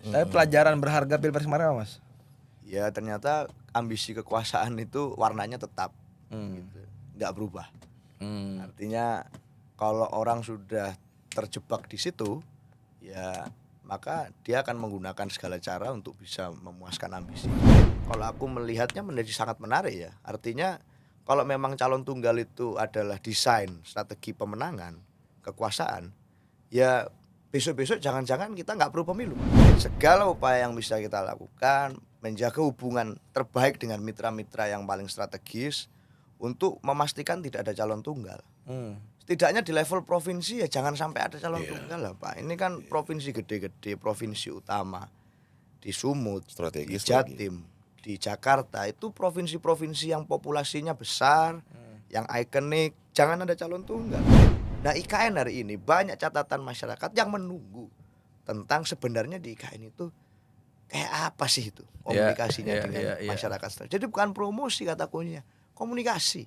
Tapi pelajaran berharga Pilpres kemarin apa, Mas? Ya ternyata ambisi kekuasaan itu warnanya tetap, gitu, nggak berubah. Artinya kalau orang sudah terjebak di situ, ya maka dia akan menggunakan segala cara untuk bisa memuaskan ambisi. Kalau aku melihatnya menjadi sangat menarik ya. Artinya kalau memang calon tunggal itu adalah desain strategi pemenangan kekuasaan, ya besok-besok jangan-jangan kita nggak perlu pemilu. Segala upaya yang bisa kita lakukan, menjaga hubungan terbaik dengan mitra-mitra yang paling strategis untuk memastikan tidak ada calon tunggal. Setidaknya di level provinsi ya jangan sampai ada calon tunggal lah Pak. Ini kan provinsi gede-gede, provinsi utama di Sumut, strategis di Jatim, di Jakarta itu provinsi-provinsi yang populasinya besar, yang ikonik, jangan ada calon tunggal. Nah IKN hari ini banyak catatan masyarakat yang menunggu tentang sebenarnya di IKN itu kayak apa sih itu komunikasinya dengan masyarakat. Jadi bukan promosi kata kuncinya, komunikasi.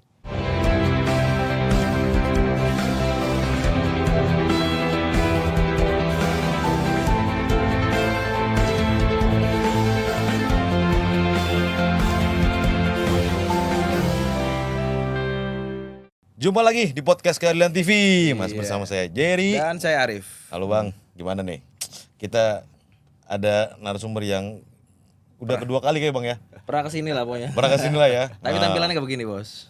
Jumpa lagi di podcast Keadilan TV, Mas, bersama saya Jerry dan saya Arif. Halo Bang, gimana nih? Kita ada narasumber yang udah kedua kali kayak Bang ya. Pernah kesini lah pokoknya. Pernah kesini lah ya. Tapi tampilannya kayak begini bos.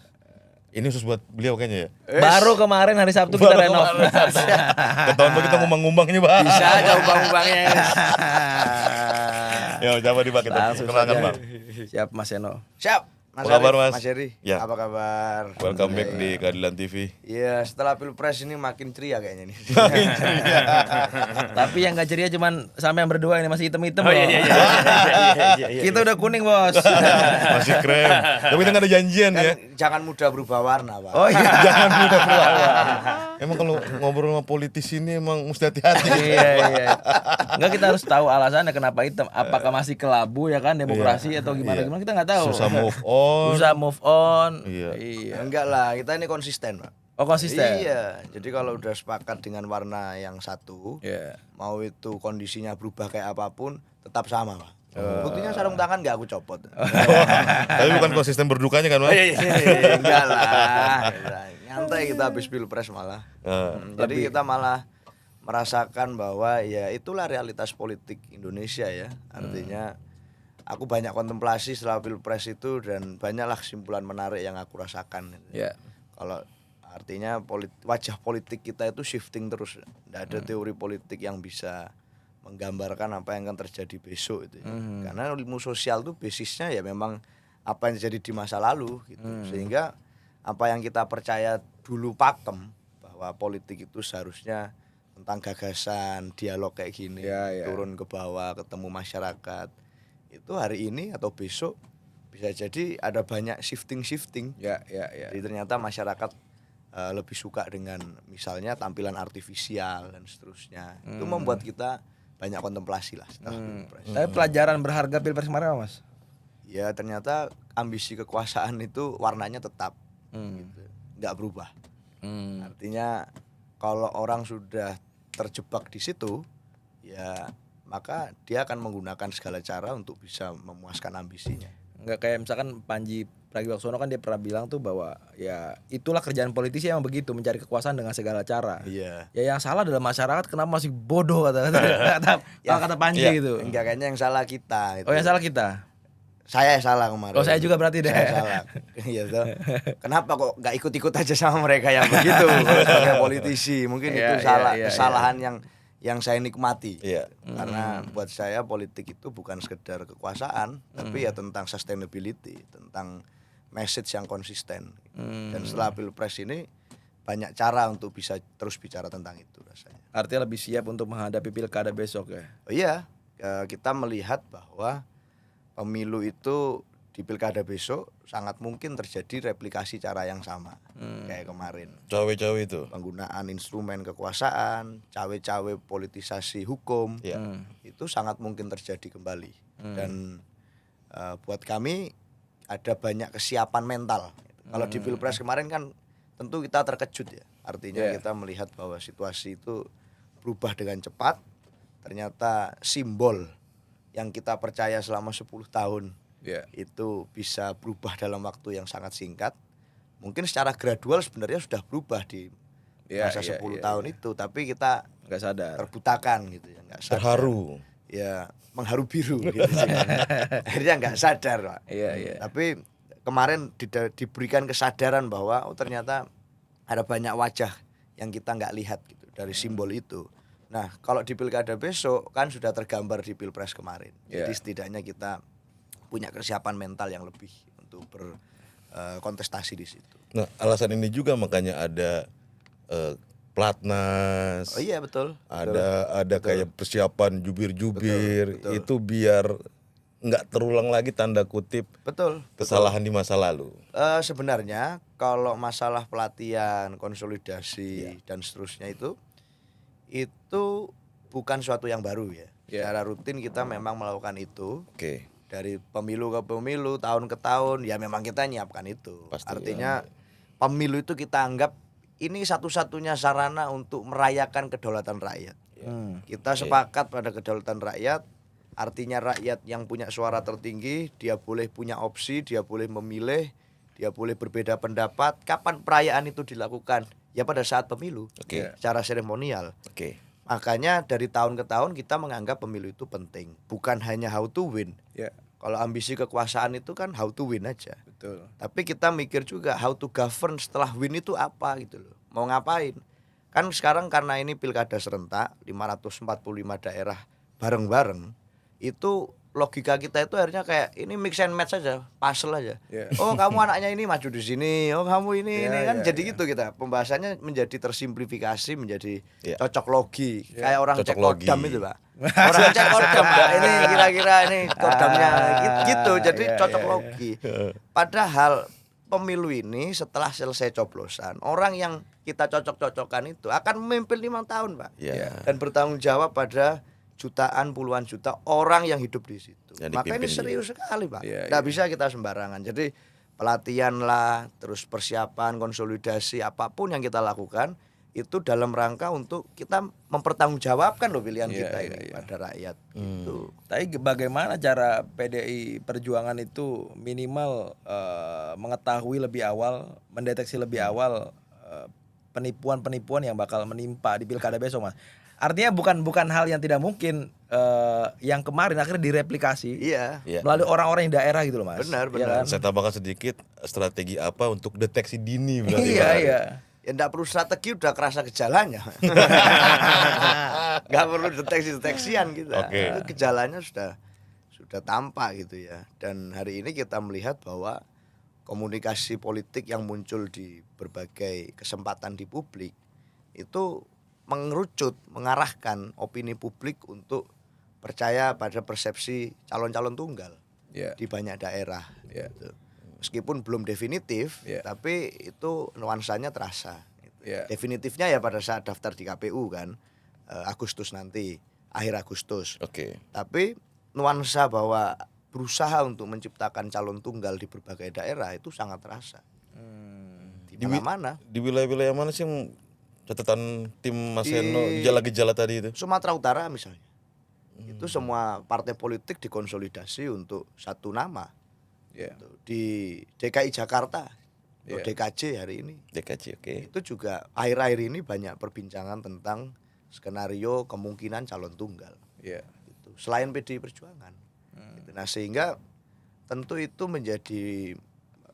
Ini khusus buat beliau kayaknya ya. Baru kemarin hari Sabtu kita renov. Ketahuan Bang kita ngumang-ngumang ini Bang. Bisa aja umbang-umbangnya. Ya coba di Bang kita kenalkan Bang. Siap Mas Eno. Siap. Mas Apa kabar, Mas? Mas Heri, Ya. apa kabar? Welcome back di Keadilan TV. Iya, setelah Pilpres ini makin ceria kayaknya nih. Tapi yang gak ceria cuman sampai yang berdua ini masih hitam-hitam. Oh, iya. Kita udah kuning bos. Masih krem. Tapi kita nggak ada janjian Kan ya. jangan mudah berubah warna, Pak. Oh iya. Jangan mudah keluar. Emang kalau ngobrol sama politisi ini emang mesti hati-hati. Iya. Enggak, kita harus tahu alasannya kenapa hitam. Apakah masih kelabu ya kan demokrasi atau gimana kita nggak tahu. Susah move on. Susah move on. Iya. Enggak lah, kita ini konsisten, Pak. Oh konsisten. Iya, jadi kalau udah sepakat dengan warna yang satu, mau itu kondisinya berubah kayak apapun, tetap sama, Pak. Buktinya sarung tangan nggak aku copot. Tapi bukan konsisten berdukanya kan Mas? Enggak lah, nyantai kita habis Pilpres malah. Jadi kita malah merasakan bahwa ya itulah realitas politik Indonesia ya. Artinya aku banyak kontemplasi setelah Pilpres itu dan banyaklah kesimpulan menarik yang aku rasakan. Kalau artinya wajah politik kita itu shifting terus. Tidak ada teori politik yang bisa menggambarkan apa yang akan terjadi besok itu. Karena ilmu sosial itu basisnya ya memang apa yang terjadi di masa lalu gitu. Sehingga apa yang kita percaya dulu pakem bahwa politik itu seharusnya tentang gagasan, dialog kayak gini, turun ke bawah, ketemu masyarakat. Itu hari ini atau besok bisa jadi ada banyak shifting. Jadi ternyata masyarakat lebih suka dengan misalnya tampilan artifisial dan seterusnya. Itu membuat kita banyak kontemplasi lah setelah Pilpres. Tapi pelajaran berharga Pilpres kemarin apa, Mas? Ya ternyata ambisi kekuasaan itu warnanya tetap, gitu, nggak berubah. Artinya kalau orang sudah terjebak di situ, ya maka dia akan menggunakan segala cara untuk bisa memuaskan ambisinya. Enggak kayak misalkan Panji Pragiwaksono kan dia pernah bilang tuh bahwa ya itulah kerjaan politisi yang begitu, mencari kekuasaan dengan segala cara. Iya. Ya yang salah adalah masyarakat kenapa masih bodoh kata Panji gitu. Enggak, kayaknya yang salah kita. Oh yang salah kita. Saya salah kemarin. Oh saya juga berarti deh. Saya salah. Iya tuh. Kenapa kok nggak ikut-ikut aja sama mereka yang begitu sebagai politisi? Mungkin itu kesalahan yang saya nikmati. Karena buat saya politik itu bukan sekedar kekuasaan, tapi ya tentang sustainability, tentang message yang konsisten. Dan setelah Pilpres ini banyak cara untuk bisa terus bicara tentang itu rasanya. Artinya lebih siap untuk menghadapi pilkada besok ya. Oh iya, kita melihat bahwa pemilu itu di pilkada besok sangat mungkin terjadi replikasi cara yang sama kayak kemarin. Cawe-cawe itu. Penggunaan instrumen kekuasaan, cawe-cawe politisasi hukum, itu sangat mungkin terjadi kembali. Dan buat kami ada banyak kesiapan mental. Kalau di Pilpres kemarin kan tentu kita terkejut ya. Artinya kita melihat bahwa situasi itu berubah dengan cepat. Ternyata simbol yang kita percaya selama 10 tahun Ya. itu bisa berubah dalam waktu yang sangat singkat. Mungkin secara gradual sebenarnya sudah berubah di masa 10 tahun itu, tapi kita nggak sadar. terbutakan gitu ya, nggak sadar. Terharu. Ya mengharu biru gitu sih. Akhirnya nggak sadar, Pak. Iya. Tapi kemarin diberikan kesadaran bahwa ternyata ada banyak wajah yang kita nggak lihat gitu dari simbol itu. Nah, kalau di pilkada besok kan sudah tergambar di pilpres kemarin. Jadi setidaknya kita punya kesiapan mental yang lebih untuk berkontestasi di situ. Nah, alasan ini juga makanya ada Platnas. Oh iya betul. Ada kayak persiapan jubir-jubir, Betul. itu biar nggak terulang lagi tanda kutip Betul. kesalahan di masa lalu. Sebenarnya kalau masalah pelatihan, konsolidasi dan seterusnya itu bukan suatu yang baru ya. Secara rutin kita memang melakukan itu. Oke. Dari pemilu ke pemilu, tahun ke tahun, ya memang kita nyiapkan itu. Pasti, artinya pemilu itu kita anggap ini satu-satunya sarana untuk merayakan kedaulatan rakyat. Kita sepakat pada kedaulatan rakyat. Artinya rakyat yang punya suara tertinggi, dia boleh punya opsi, dia boleh memilih, dia boleh berbeda pendapat. Kapan perayaan itu dilakukan? Ya pada saat pemilu, secara seremonial. Makanya dari tahun ke tahun kita menganggap pemilu itu penting. Bukan hanya how to win. Kalau ambisi kekuasaan itu kan how to win aja. Betul. Tapi kita mikir juga how to govern setelah win itu apa gitu loh. Mau ngapain? Kan sekarang karena ini pilkada serentak 545 daerah bareng-bareng, itu logika kita itu akhirnya kayak ini mix and match aja, puzzle aja. Oh, kamu anaknya ini maju di sini, oh kamu ini kan jadi gitu kita. Pembahasannya menjadi tersimplifikasi, menjadi cocok logi. Kayak orang cek kodam itu, Pak. Orang cek kodam, Pak. Ini kira-kira ini kodamnya gitu. Jadi cocok logi. Padahal pemilu ini setelah selesai coblosan, orang yang kita cocok-cocokkan itu akan memimpin 5 tahun, Pak. Dan bertanggung jawab pada jutaan, puluhan juta orang yang hidup di situ. Maka ini serius sekali, Pak. Nggak bisa kita sembarangan. Jadi pelatihan lah, terus persiapan, konsolidasi, apapun yang kita lakukan itu dalam rangka untuk kita mempertanggungjawabkan loh pilihan kita ini pada rakyat. Gitu. Tapi bagaimana cara PDI Perjuangan itu minimal mengetahui lebih awal, mendeteksi lebih awal penipuan-penipuan yang bakal menimpa di pilkada besok, Mas? Artinya bukan hal yang tidak mungkin yang kemarin akhirnya direplikasi melalui orang-orang di daerah gitu loh, Mas. Benar. Ya kan? Saya tambahkan sedikit, strategi apa untuk deteksi dini berarti. Iya. Ya enggak perlu strategi, udah kerasa gejalanya. Enggak perlu deteksi-deteksian kita. Itu gejalanya sudah tampak gitu ya. Dan hari ini kita melihat bahwa komunikasi politik yang muncul di berbagai kesempatan di publik itu mengerucut, mengarahkan opini publik untuk percaya pada persepsi calon-calon tunggal di banyak daerah. Gitu. Meskipun belum definitif, tapi itu nuansanya terasa. Gitu. Definitifnya ya pada saat daftar di KPU kan, Agustus nanti, akhir Agustus. Tapi nuansa bahwa berusaha untuk menciptakan calon tunggal di berbagai daerah itu sangat terasa. Di mana-mana. Di wilayah-wilayah mana sih catatan tim Mas Heno gejala-gejala tadi itu? Sumatera Utara misalnya. Itu semua partai politik dikonsolidasi untuk satu nama. Di DKI Jakarta, DKJ hari ini. Itu juga akhir-akhir ini banyak perbincangan tentang skenario kemungkinan calon tunggal. Gitu. Selain PDI Perjuangan. Gitu. Nah, sehingga tentu itu menjadi,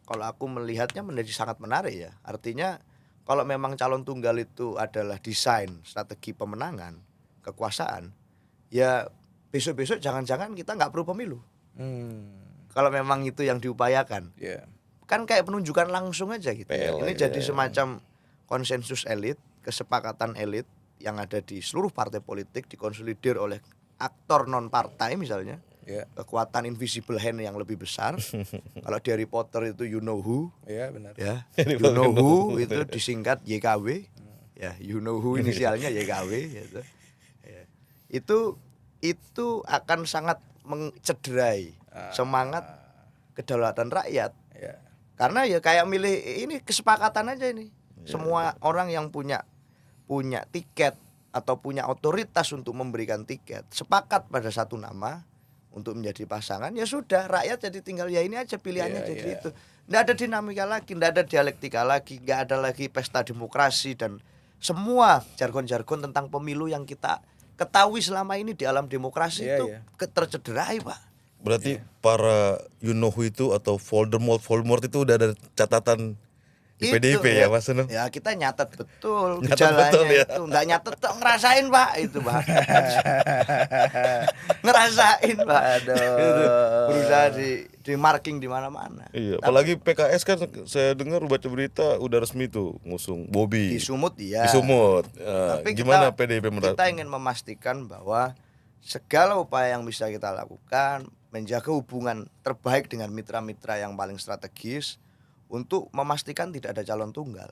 kalau aku melihatnya menjadi sangat menarik ya. Artinya kalau memang calon tunggal itu adalah desain strategi pemenangan kekuasaan, ya besok-besok jangan-jangan kita nggak perlu pemilu. Kalau memang itu yang diupayakan, kan kayak penunjukan langsung aja gitu. Ini jadi semacam konsensus elit, kesepakatan elit yang ada di seluruh partai politik dikonsolidir oleh aktor non partai misalnya. Kekuatan invisible hand yang lebih besar. Kalau di Harry Potter itu you know who, benar. Ya, you know who itu disingkat YKW, ya you know who inisialnya YKW, gitu. Ya. Itu akan sangat mencederai semangat kedaulatan rakyat. Karena ya kayak milih ini kesepakatan aja ini. Semua orang yang punya tiket atau punya otoritas untuk memberikan tiket sepakat pada satu nama untuk menjadi pasangan, ya sudah rakyat jadi tinggal ya ini aja pilihannya Iya, jadi iya. itu. Nggak ada dinamika lagi, nggak ada dialektika lagi, nggak ada lagi pesta demokrasi dan semua jargon-jargon tentang pemilu yang kita ketahui selama ini di alam demokrasi Iya, itu iya. tercederai, Pak. Berarti para Yunohu itu atau Voldemort itu udah ada catatan di Itu, PDIP ya Mas Seno? Ya kita nyatet betul Nyatet gejalanya betul, ya. itu. Nggak nyatet tuh ngerasain, Pak, itu, Pak. Ngerasain, Pak. Aduh. Itu berusaha di marking di mana-mana. Iya, apalagi PKS kan saya dengar baca berita udah resmi tuh ngusung Bobi. Di Sumut ya. Di Sumut. Tapi Gimana kita, PDIP menurut? kita ingin memastikan bahwa segala upaya yang bisa kita lakukan menjaga hubungan terbaik dengan mitra-mitra yang paling strategis untuk memastikan tidak ada calon tunggal.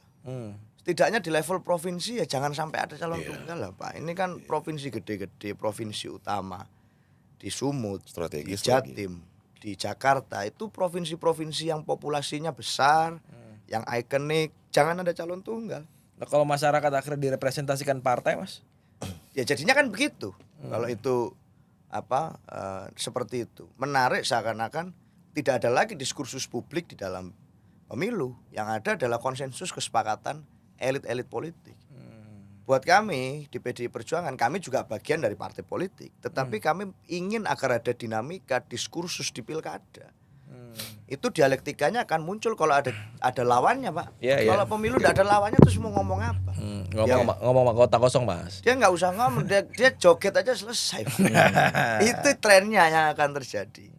Setidaknya di level provinsi ya jangan sampai ada calon tunggal lah, Pak. Ini kan provinsi gede-gede, provinsi utama di Sumut, Strategis di Jatim, di Jakarta itu provinsi-provinsi yang populasinya besar, yang ikonik, jangan ada calon tunggal. Nah, kalau masyarakat akhirnya direpresentasikan partai, Mas? Ya jadinya kan begitu. Kalau itu seperti itu. Menarik seakan-akan tidak ada lagi diskursus publik di dalam pemilu. Yang ada adalah konsensus kesepakatan elit-elit politik. Buat kami di PDI Perjuangan, kami juga bagian dari partai politik. Tetapi kami ingin agar ada dinamika diskursus di pilkada. Itu dialektikanya akan muncul kalau ada lawannya, Pak. Iya, Kalau iya. pemilu tidak ada lawannya terus mau ngomong apa? Ngomong sama kota kosong, Mas. Dia nggak usah ngomong, dia joget aja selesai. Itu trennya yang akan terjadi.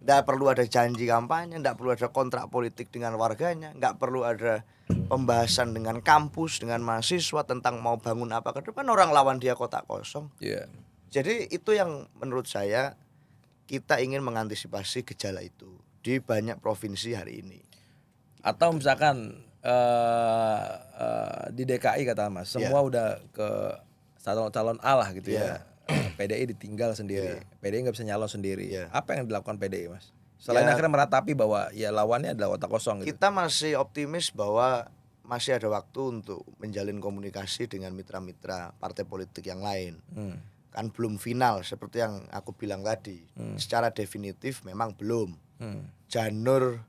Nggak perlu ada janji kampanye, nggak perlu ada kontrak politik dengan warganya, nggak perlu ada pembahasan dengan kampus, dengan mahasiswa tentang mau bangun apa ke depan. Orang lawan dia kota kosong. Iya. Jadi itu yang menurut saya kita ingin mengantisipasi gejala itu di banyak provinsi hari ini. Atau misalkan di DKI kata Mas, semua udah ke calon A lah gitu ya. PDI ditinggal sendiri. PDI nggak bisa nyalon sendiri. Apa yang dilakukan PDI, Mas? Selain akhirnya meratapi bahwa ya lawannya adalah kota kosong gitu. Kita masih optimis bahwa masih ada waktu untuk menjalin komunikasi dengan mitra-mitra partai politik yang lain. Kan belum final seperti yang aku bilang tadi. Secara definitif memang belum. Janur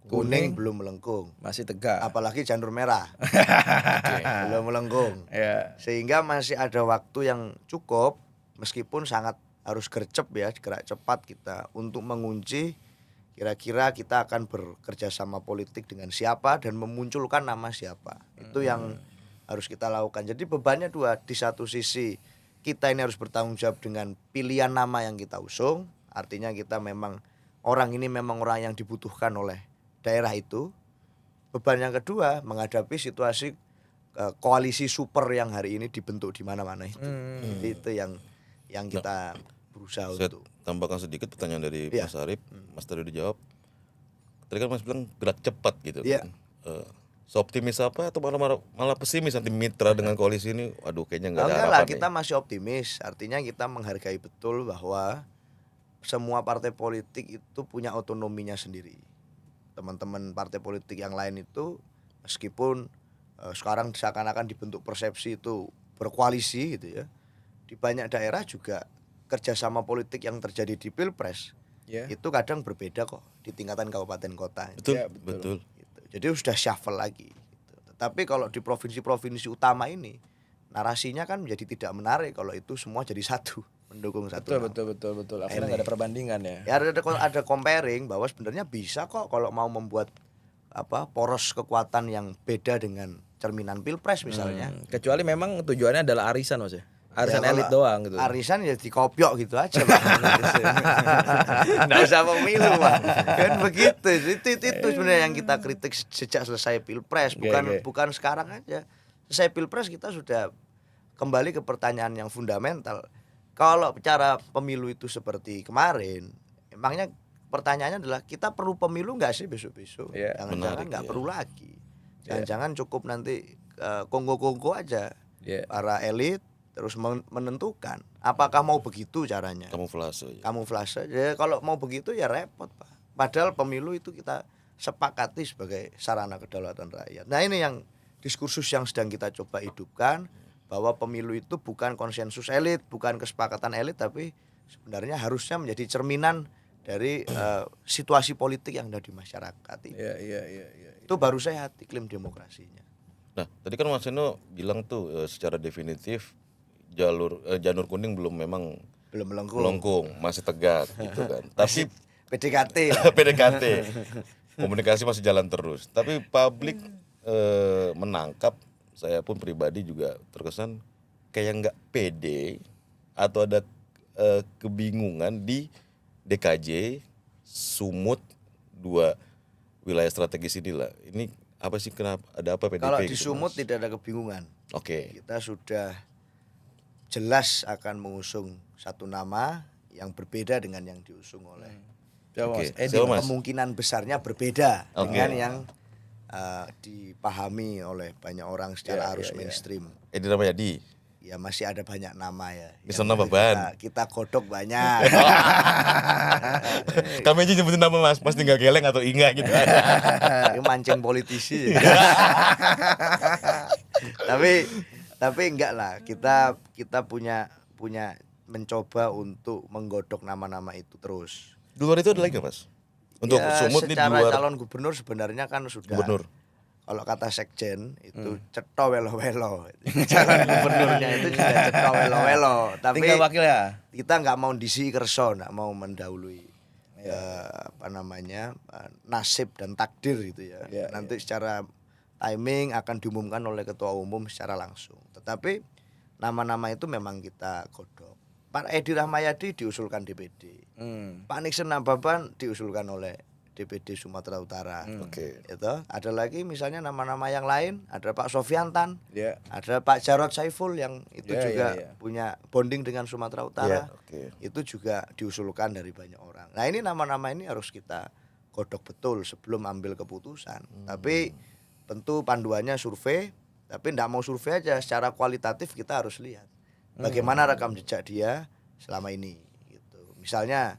kuning belum melengkung. Masih tegak. Apalagi janur merah. Belum melengkung. Ya. Sehingga masih ada waktu yang cukup meskipun sangat harus gercep ya, gerak cepat kita untuk mengunci kira-kira kita akan bekerja sama politik dengan siapa dan memunculkan nama siapa. Itu yang harus kita lakukan. Jadi bebannya dua. Di satu sisi kita ini harus bertanggung jawab dengan pilihan nama yang kita usung. Artinya kita memang orang ini memang orang yang dibutuhkan oleh daerah itu. Beban yang kedua menghadapi situasi koalisi super yang hari ini dibentuk di mana-mana itu. Jadi itu yang kita berusaha Saya untuk tambahkan sedikit pertanyaan dari Iya. Mas Arief. Mas tadi udah jawab. Tadi kan Mas bilang gerak cepat gitu Iya. kan. Seoptimis apa atau malah pesimis nanti mitra dengan koalisi ini? Waduh, kayaknya nggak ada enggak lah, harapan kita nih. masih optimis. Artinya kita menghargai betul bahwa semua partai politik itu punya otonominya sendiri. Teman-teman partai politik yang lain itu meskipun sekarang seakan-akan dibentuk persepsi itu berkoalisi gitu ya. Di banyak daerah juga kerjasama politik yang terjadi di Pilpres itu kadang berbeda kok di tingkatan kabupaten kota. Betul, Ya, betul. Gitu. Jadi sudah shuffle lagi. Gitu. Tetapi kalau di provinsi-provinsi utama ini narasinya kan menjadi tidak menarik kalau itu semua jadi satu mendukung satu. Betul. Akhirnya nggak ada perbandingan ya. Ya ada comparing bahwa sebenarnya bisa kok kalau mau membuat poros kekuatan yang beda dengan cerminan Pilpres misalnya. Kecuali memang tujuannya adalah arisan, Mas ya. Arisan Ya, elit kalau doang gitu. Arisan ya dikopiok gitu aja, Pak. Nggak usah pemilu, Pak. Kan begitu. Itu sebenarnya yang kita kritik sejak selesai Pilpres, bukan sekarang aja. Selesai Pilpres kita sudah kembali ke pertanyaan yang fundamental. Kalau bicara pemilu itu seperti kemarin, emangnya pertanyaannya adalah kita perlu pemilu nggak sih besok-besok? Iya, Jangan-jangan menarik, nggak iya. perlu lagi. Jangan-jangan cukup nanti kongko-kongko aja. Iya. Para elit terus menentukan apakah mau begitu caranya. Kamuflase. Ya. Kamuflase. Ya kalau mau begitu ya repot, Pak. Padahal pemilu itu kita sepakati sebagai sarana kedaulatan rakyat. Nah, ini yang diskursus yang sedang kita coba hidupkan, bahwa pemilu itu bukan konsensus elit, bukan kesepakatan elit, tapi sebenarnya harusnya menjadi cerminan dari situasi politik yang ada di masyarakat itu. Iya. Itu baru sehat iklim demokrasinya. Nah, tadi kan Mas Eno bilang tuh secara definitif janur kuning belum memang Belum melengkung. melengkung, masih tegak gitu kan. Tapi PDKT. PDKT, komunikasi masih jalan terus. Tapi publik menangkap, saya pun pribadi juga terkesan kayak nggak pede atau ada kebingungan di DKJ, Sumut, 2 wilayah strategis inilah. Ini apa sih, kenapa ada apa PDP? Kalau di gitu, Sumut Mas? tidak ada kebingungan. Oke. Kita sudah jelas akan mengusung satu nama yang berbeda dengan yang diusung oleh. Coba Oke, Mas Edi. siapa, Mas? Kemungkinan besarnya berbeda Oke. dengan yang dipahami oleh banyak orang secara arus mainstream. Edi Ramayadi. Ya masih ada banyak nama ya. Bisa Yang nambah ban. Kita godok banyak. Kami aja nyebutin nama Mas tinggal geleng atau enggak gitu. Ini mancing politisi. tapi enggak lah. Kita punya mencoba untuk menggodok nama-nama itu terus. Di luar itu ada lagi nggak, Mas? Untuk Ya, Sumut nih di secara luar calon gubernur sebenarnya kan sudah. gubernur. Kalau kata sekjen itu ceto welo-welo. Calon gubernurnya itu sudah ceto welo-welo. Tapi Tinggal wakil ya. kita nggak mau disi kerso, nggak mau mendahului nasib dan takdir gitu ya. Ya, Nanti secara timing akan diumumkan oleh ketua umum secara langsung. Tetapi nama-nama itu memang kita godok. Pak Edi Rahmayadi diusulkan DPD. Pak Nixon Nababan diusulkan oleh DPD Sumatera Utara. Oke. Itu ada lagi misalnya nama-nama yang lain, ada Pak Sofiantan, Ya. ada Pak Jarod Saiful yang itu Ya, juga ya. punya bonding dengan Sumatera Utara. Oke. Itu juga diusulkan dari banyak orang. Nah, ini nama-nama ini harus kita godok betul sebelum ambil keputusan. Tapi tentu panduannya survei, tapi tidak mau survei aja, secara kualitatif kita harus lihat bagaimana rekam jejak dia selama ini gitu. Misalnya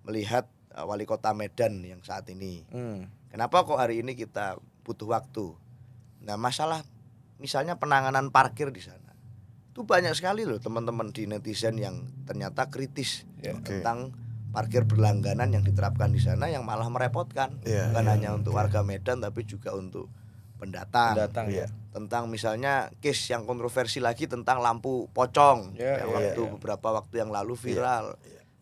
melihat wali kota Medan yang saat ini. Kenapa kok hari ini kita butuh waktu? Nah, masalah misalnya penanganan parkir di sana. Itu banyak sekali loh teman-teman di netizen yang ternyata kritis tentang parkir berlangganan yang diterapkan di sana yang malah merepotkan. Bukan hanya untuk warga Medan tapi juga untuk pendatang. Tentang misalnya case yang kontroversi lagi tentang lampu pocong beberapa waktu yang lalu viral.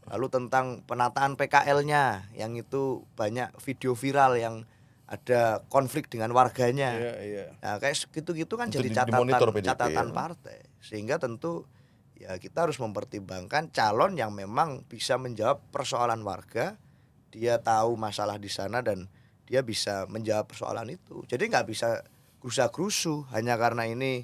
Lalu tentang penataan PKL-nya yang itu banyak video viral yang ada konflik dengan warganya. Nah, kayak gitu-gitu kan Itu jadi dimonitor PDP, catatan partai. Sehingga tentu ya kita harus mempertimbangkan calon yang memang bisa menjawab persoalan warga. Dia tahu masalah di sana dan dia bisa menjawab persoalan itu. Jadi nggak bisa gerusa-gerusu hanya karena ini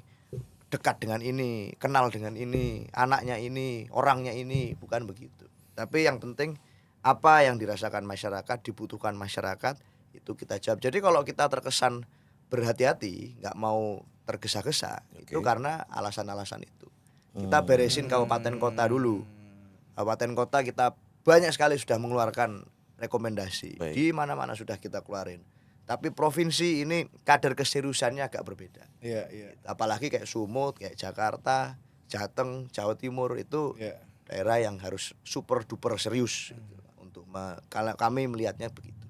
dekat dengan ini, kenal dengan ini, anaknya ini, orangnya ini, bukan begitu. Tapi yang penting apa yang dirasakan masyarakat, dibutuhkan masyarakat, itu kita jawab. Jadi kalau kita terkesan berhati-hati, nggak mau tergesa-gesa, itu karena alasan-alasan itu. Kita beresin kabupaten kota dulu. Kabupaten kota kita banyak sekali sudah mengeluarkan rekomendasi. Baik. Di mana-mana sudah kita keluarin. Tapi provinsi ini kadar keseriusannya agak berbeda. Apalagi kayak Sumut, kayak Jakarta, Jateng, Jawa Timur itu daerah yang harus super duper serius untuk kalau kami melihatnya begitu.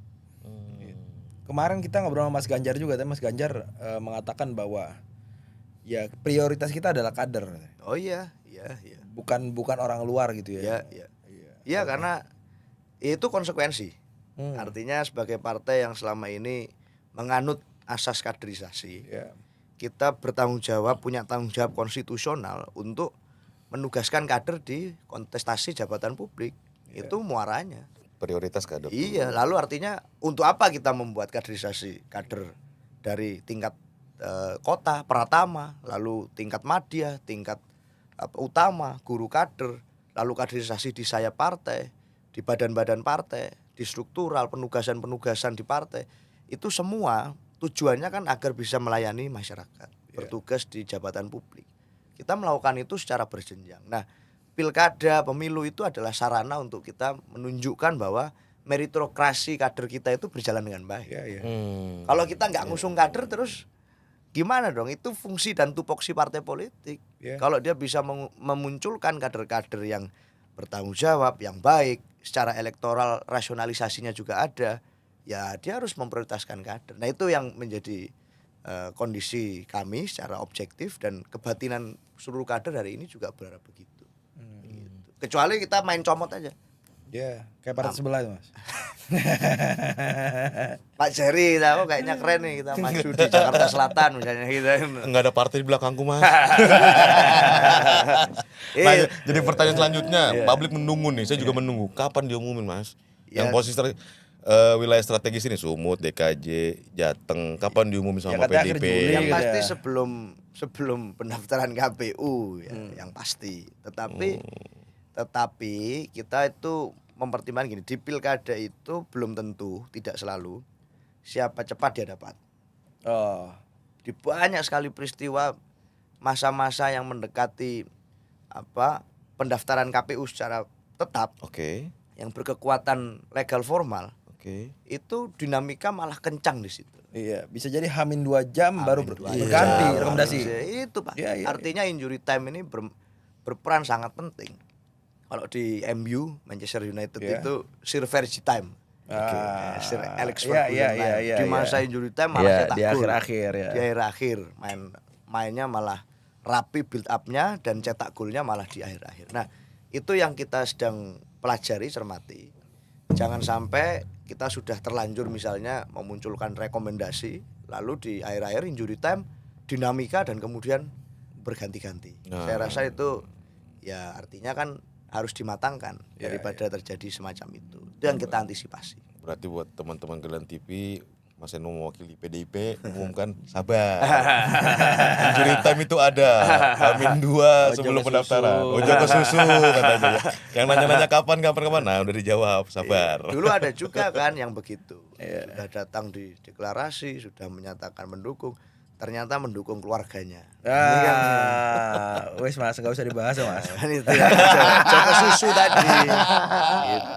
Kemarin kita ngobrol sama Mas Ganjar juga, tapi Mas Ganjar mengatakan bahwa ya prioritas kita adalah kader. Oh iya. Bukan orang luar gitu ya. Iya, karena itu konsekuensi. Artinya sebagai partai yang selama ini menganut asas kaderisasi, kita bertanggung jawab, punya tanggung jawab konstitusional untuk menugaskan kader di kontestasi jabatan publik. Itu muaranya. Prioritas kader. Iya, lalu artinya untuk apa kita membuat kaderisasi kader dari tingkat kota, pratama, lalu tingkat madya, tingkat utama, guru kader, lalu kaderisasi di sayap partai, di badan-badan partai, di struktural, penugasan-penugasan di partai. Itu semua tujuannya kan agar bisa melayani masyarakat, bertugas di jabatan publik. Kita melakukan itu secara berjenjang. Nah, pilkada, pemilu itu adalah sarana untuk kita menunjukkan bahwa meritokrasi kader kita itu berjalan dengan baik. Kalau kita nggak ngusung kader terus gimana dong? Itu fungsi dan tupoksi partai politik. Kalau dia bisa memunculkan kader-kader yang bertanggung jawab, yang baik, secara elektoral rasionalisasinya juga ada, ya dia harus memprioritaskan kader. Nah itu yang menjadi kondisi kami secara objektif, dan kebatinan seluruh kader hari ini juga berharap begitu. Gitu. Kecuali kita main comot aja. Ya, kayak partai sebelah itu, Mas. Pak Jerry, tahu kayaknya keren nih kita maju di Jakarta Selatan misalnya gitu. Enggak ada partai di belakangku, Mas. Nah, jadi pertanyaan selanjutnya, publik menunggu nih, saya juga menunggu kapan diumumin, Mas. Yang posisi wilayah strategis ini, Sumut, DKJ, Jateng, kapan diumumin sama katanya akhir PDIP? Juli. Yang gitu pasti ya. sebelum pendaftaran KPU ya, yang pasti. Tetapi kita itu mempertimbangkan gini, di pilkada itu belum tentu, tidak selalu siapa cepat dia dapat. Oh, Di banyak sekali peristiwa masa-masa yang mendekati pendaftaran KPU secara tetap Oke. yang berkekuatan legal formal, Oke. itu dinamika malah kencang di situ. iya, bisa jadi Hamin 2 jam baru Amin, 2 berganti jam. rekomendasi. Itu Pak. Iya, iya, Artinya injury time ini berperan sangat penting. Kalau di MU Manchester United itu Sir Fergie time. Sir Alex Ferguson time. Di masa injury time malah cetak di gol. akhir-akhir ya. Di akhir-akhir mainnya malah rapi build up-nya, dan cetak golnya malah di akhir-akhir. Nah, itu yang kita sedang pelajari, cermati. Jangan sampai kita sudah terlanjur misalnya memunculkan rekomendasi, lalu di akhir-akhir injury time dinamika dan kemudian berganti-ganti. Saya rasa itu ya artinya kan harus dimatangkan daripada terjadi semacam itu. Itu yang kita antisipasi. Berarti buat teman-teman Gelan TV, Mas Eno mewakili PDIP umumkan sabar. Injury time itu ada. Hamin 2 sebelum pendaftaran. Ojo ke susu katanya. Yang nanya-nanya kapan. Nah, udah dijawab, sabar. Dulu ada juga kan yang begitu. Sudah datang di deklarasi, sudah menyatakan mendukung, ternyata mendukung keluarganya. Wes Mas, enggak usah dibahas ya, Mas. Itu ya, Joko susu tadi. Gitu.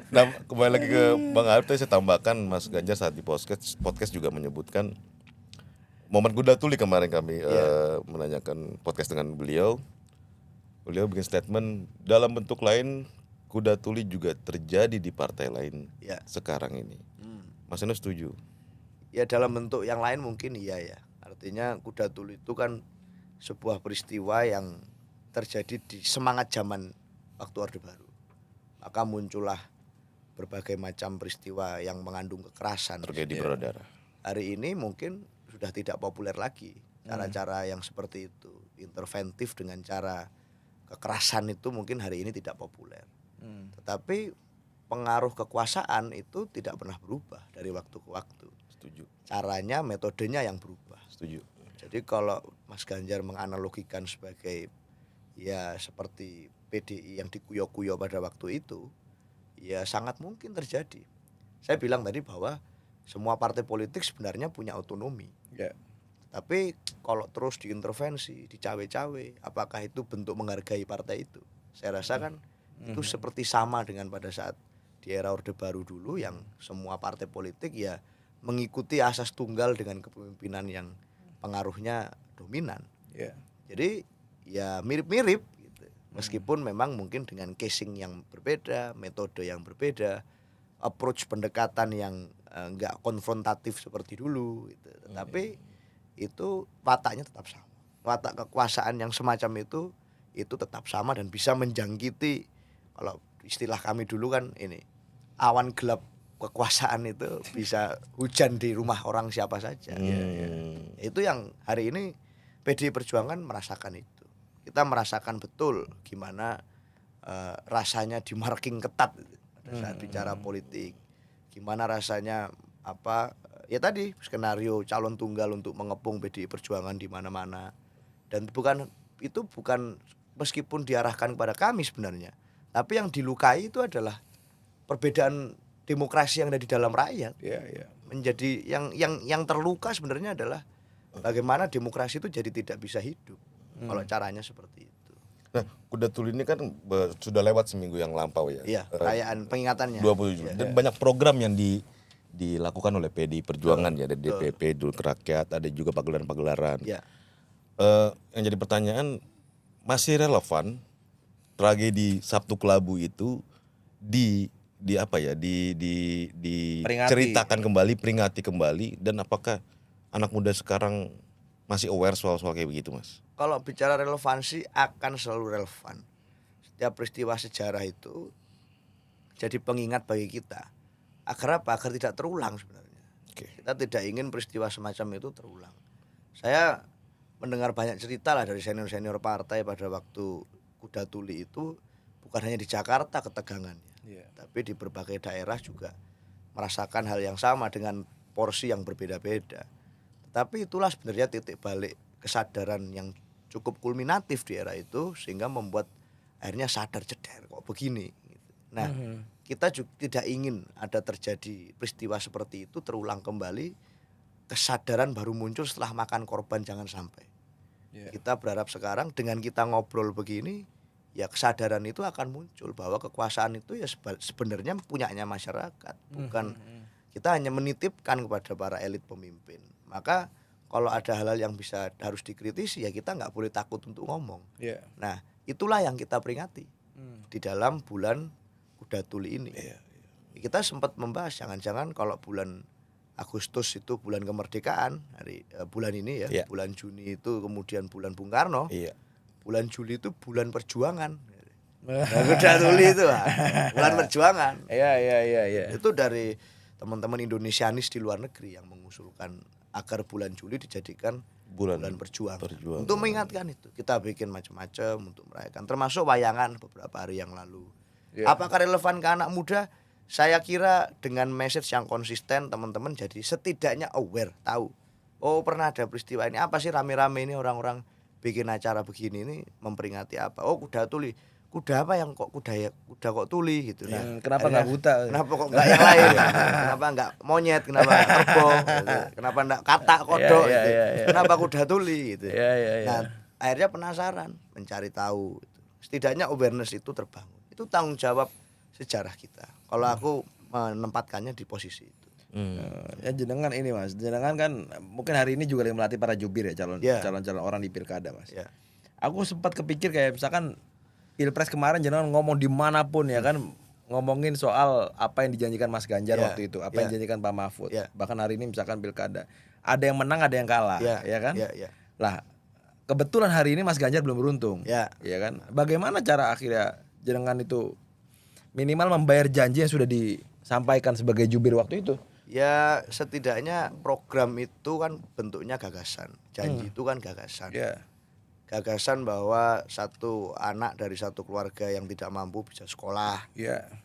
Nah, kembali lagi ke Bang Arif, saya tambahkan Mas Ganjar saat di podcast juga menyebutkan momen kuda tuli kemarin kami menanyakan podcast dengan beliau. Beliau bikin statement dalam bentuk lain, kuda tuli juga terjadi di partai lain sekarang ini. Mas Eno setuju? Ya dalam bentuk yang lain mungkin iya ya. Artinya kuda tuli itu kan sebuah peristiwa yang terjadi di semangat zaman waktu Orde Baru. Maka muncullah berbagai macam peristiwa yang mengandung kekerasan. Tragedi berdarah. Hari ini mungkin sudah tidak populer lagi cara-cara yang seperti itu. Interventif dengan cara kekerasan itu mungkin hari ini tidak populer. Tetapi pengaruh kekuasaan itu tidak pernah berubah dari waktu ke waktu. Setuju. Caranya, metodenya yang berubah. Setuju. Jadi kalau Mas Ganjar menganalogikan sebagai ya seperti PDI yang dikuyo-kuyo pada waktu itu, ya sangat mungkin terjadi. Saya bilang tadi bahwa semua partai politik sebenarnya punya otonomi. Tapi kalau terus diintervensi, dicawe-cawe, apakah itu bentuk menghargai partai itu? Saya rasa kan itu seperti sama dengan pada saat di era Orde Baru dulu, yang semua partai politik ya mengikuti asas tunggal dengan kepemimpinan yang pengaruhnya dominan. Jadi ya mirip-mirip gitu. Meskipun memang mungkin dengan casing yang berbeda, metode yang berbeda, approach pendekatan yang enggak konfrontatif seperti dulu gitu. Tetapi itu wataknya tetap sama. Watak kekuasaan yang semacam itu tetap sama dan bisa menjangkiti, kalau istilah kami dulu kan ini, awan gelap kekuasaan itu bisa hujan di rumah orang siapa saja. Itu yang hari ini PDI Perjuangan merasakan itu. Kita merasakan betul gimana rasanya di marking ketat pada saat bicara politik. Gimana rasanya ya tadi skenario calon tunggal untuk mengepung PDI Perjuangan di mana-mana. Dan bukan meskipun diarahkan kepada kami sebenarnya, tapi yang dilukai itu adalah perbedaan demokrasi yang ada di dalam rakyat. Menjadi yang terluka sebenarnya adalah bagaimana demokrasi itu jadi tidak bisa hidup kalau caranya seperti itu. Nah, kuda tuli ini kan sudah lewat seminggu yang lampau ya. Iya, perayaan pengingatannya. 27. Dan banyak program yang dilakukan oleh PDI Perjuangan ya, dari DPP, Dul Rakyat, ada juga pagelaran-pagelaran. Yang jadi pertanyaan, masih relevan tragedi Sabtu Kelabu itu diceritakan kembali, peringati kembali, dan apakah anak muda sekarang masih aware soal kayak begitu, Mas? Kalau bicara relevansi akan selalu relevan. Setiap peristiwa sejarah itu jadi pengingat bagi kita. Agar apa? Agar tidak terulang sebenarnya. Kita tidak ingin peristiwa semacam itu terulang. Saya mendengar banyak cerita lah dari senior-senior partai pada waktu Kuda Tuli itu, bukan hanya di Jakarta ketegangannya, tapi di berbagai daerah juga merasakan hal yang sama dengan porsi yang berbeda-beda. Tapi itulah sebenarnya titik balik kesadaran yang cukup kulminatif di era itu, sehingga membuat akhirnya sadar ceder kok begini. Nah, kita juga tidak ingin ada terjadi peristiwa seperti itu terulang kembali. Kesadaran baru muncul setelah makan korban, jangan sampai. Kita berharap sekarang dengan kita ngobrol begini, ya kesadaran itu akan muncul bahwa kekuasaan itu ya sebenarnya punyanya masyarakat, bukan kita hanya menitipkan kepada para elit pemimpin. Maka kalau ada hal-hal yang harus dikritisi, ya kita nggak boleh takut untuk ngomong. Nah, itulah yang kita peringati di dalam bulan Kuda Tuli ini. Kita sempat membahas jangan-jangan kalau bulan Agustus itu bulan kemerdekaan, bulan ini ya, bulan Juni itu kemudian bulan Bung Karno, bulan Juli itu bulan perjuangan. Nah, Kuda Tuli itu bulan perjuangan. Itu dari teman-teman Indonesianis di luar negeri yang mengusulkan agar bulan Juli dijadikan bulan perjuangan. Untuk mengingatkan itu, kita bikin macam-macam untuk merayakan, termasuk wayangan beberapa hari yang lalu. Apakah relevan ke anak muda? Saya kira dengan message yang konsisten, teman-teman jadi setidaknya aware, tahu. Oh, pernah ada peristiwa ini, apa sih rame-rame ini orang-orang bikin acara begini ini memperingati apa? Oh, Kuda Tuli. Kuda apa yang kok kuda kok tuli gitu. Nah, kenapa nggak buta? Kenapa kok nggak yang lain? Kenapa nggak monyet? Kenapa nggak kerbau? Gitu. Kenapa nggak katak kodok? Gitu. Kenapa Kuda Tuli? Gitu. Nah, akhirnya penasaran, mencari tahu. Setidaknya awareness itu terbangun. Itu tanggung jawab sejarah kita. Kalau aku menempatkannya di posisi itu. Ya jenengan ini Mas, jenengan kan mungkin hari ini juga melatih para jubir ya, calon-calon orang di pilkada Mas. Aku sempat kepikir kayak misalkan Pilpres kemarin jenengan ngomong dimanapun ya kan, ngomongin soal apa yang dijanjikan Mas Ganjar waktu itu, apa yang dijanjikan Pak Mahfud. Bahkan hari ini misalkan pilkada, ada yang menang ada yang kalah, ya kan? Lah kebetulan hari ini Mas Ganjar belum beruntung, ya kan? Bagaimana cara akhirnya jenengan itu minimal membayar janji yang sudah disampaikan sebagai jubir waktu itu? Ya setidaknya program itu kan bentuknya gagasan, janji itu kan gagasan. Gagasan bahwa satu anak dari satu keluarga yang tidak mampu bisa sekolah.